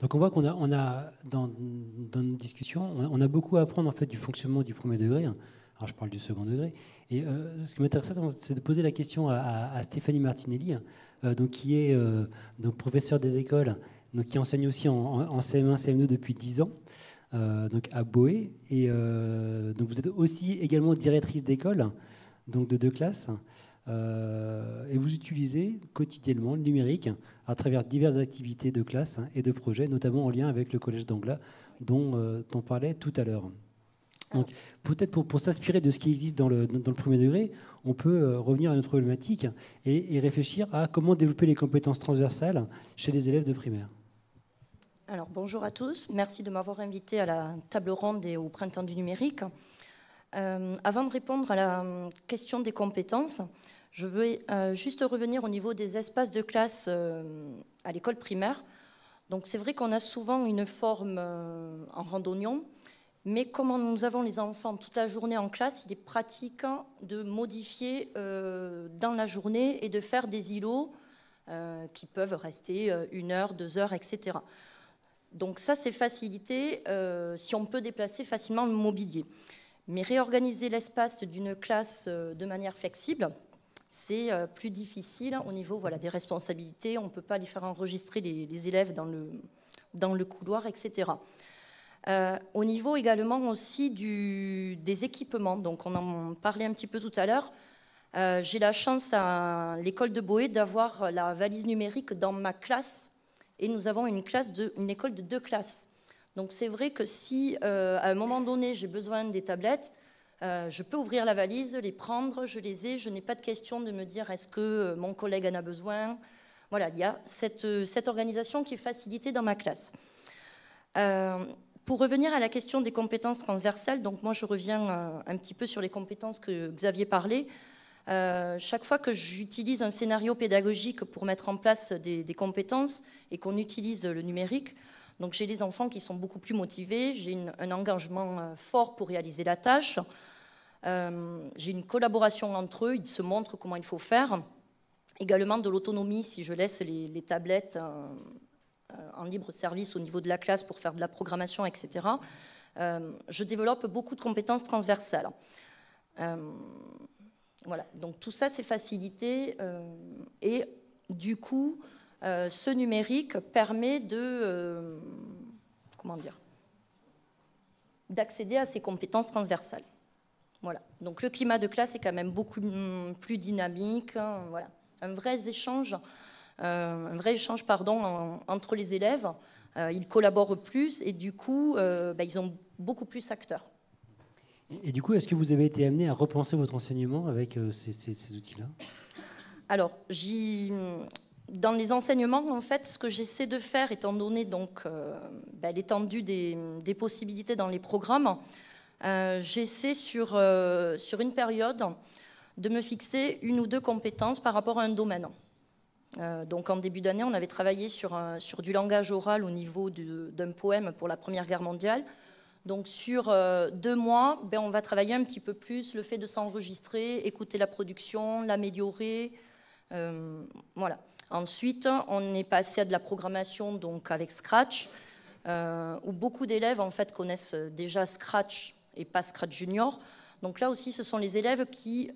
Donc on voit dans nos discussions, on a beaucoup à apprendre en fait du fonctionnement du premier degré. Alors je parle du second degré. Et ce qui m'intéresse, c'est de poser la question à Stéphanie Martinelli, donc qui est donc professeure des écoles, donc qui enseigne aussi en CM1, CM2 depuis 10 ans, donc à Boé. Et donc vous êtes aussi également directrice d'école, donc de 2 classes. Et vous utilisez quotidiennement le numérique à travers diverses activités de classe et de projets, notamment en lien avec le Collège d'Anglas, dont on parlait tout à l'heure. Donc, peut-être pour s'inspirer de ce qui existe dans le premier degré, on peut revenir à notre problématique et réfléchir à comment développer les compétences transversales chez les élèves de primaire. Alors, bonjour à tous. Merci de m'avoir invité à la table ronde et au Printemps du numérique. Avant de répondre à la question des compétences, je veux juste revenir au niveau des espaces de classe à l'école primaire. Donc, c'est vrai qu'on a souvent une forme en randonnion. Mais comme nous avons les enfants toute la journée en classe, il est pratique de modifier dans la journée et de faire des îlots qui peuvent rester 1 heure, 2 heures, etc. Donc ça, c'est facilité si on peut déplacer facilement le mobilier. Mais réorganiser l'espace d'une classe de manière flexible, c'est plus difficile au niveau des responsabilités. On ne peut pas les faire enregistrer les élèves dans le couloir, etc. Au niveau également aussi des équipements, donc on en parlait un petit peu tout à l'heure, j'ai la chance à l'école de Boé d'avoir la valise numérique dans ma classe et nous avons une école de 2 classes. Donc c'est vrai que si à un moment donné j'ai besoin des tablettes, je peux ouvrir la valise, les prendre, je les ai, je n'ai pas de question de me dire est-ce que mon collègue en a besoin. Voilà, il y a cette organisation qui est facilitée dans ma classe. Pour revenir à la question des compétences transversales, donc moi je reviens un petit peu sur les compétences que Xavier parlait. Chaque fois que j'utilise un scénario pédagogique pour mettre en place des compétences et qu'on utilise le numérique, donc j'ai les enfants qui sont beaucoup plus motivés, j'ai un engagement fort pour réaliser la tâche, j'ai une collaboration entre eux, ils se montrent comment il faut faire, également de l'autonomie si je laisse les tablettes en libre service au niveau de la classe pour faire de la programmation, etc. Je développe beaucoup de compétences transversales. Voilà, donc tout ça c'est facilité et du coup ce numérique permet d'accéder à ces compétences transversales. Voilà, donc le climat de classe est quand même beaucoup plus dynamique, hein, voilà. Un vrai échange entre les élèves, ils collaborent plus et du coup ils ont beaucoup plus acteurs. Et du coup, est-ce que vous avez été amené à repenser votre enseignement avec ces outils-là? Alors, dans les enseignements, en fait, ce que j'essaie de faire, étant donné donc l'étendue des possibilités dans les programmes, j'essaie sur une période de me fixer 1 ou 2 compétences par rapport à un domaine. Donc en début d'année, on avait travaillé sur du langage oral au niveau d'un poème pour la Première Guerre mondiale. Donc sur 2 mois, on va travailler un petit peu plus le fait de s'enregistrer, écouter la production, l'améliorer. Voilà. Ensuite, on est passé à de la programmation donc avec Scratch, où beaucoup d'élèves en fait connaissent déjà Scratch et pas Scratch Junior. Donc là aussi, ce sont les élèves qui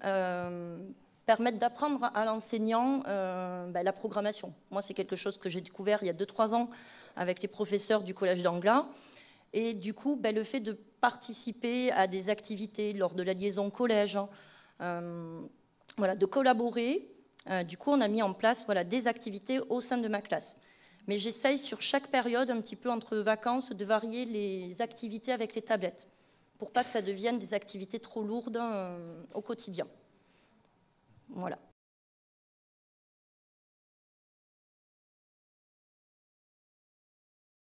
permettent d'apprendre à l'enseignant la programmation. Moi, c'est quelque chose que j'ai découvert il y a 2-3 ans avec les professeurs du Collège d'Anglas. Et du coup, le fait de participer à des activités lors de la liaison collège, de collaborer, du coup, on a mis en place des activités au sein de ma classe. Mais j'essaye sur chaque période, un petit peu entre vacances, de varier les activités avec les tablettes, pour pas que ça devienne des activités trop lourdes au quotidien. Voilà.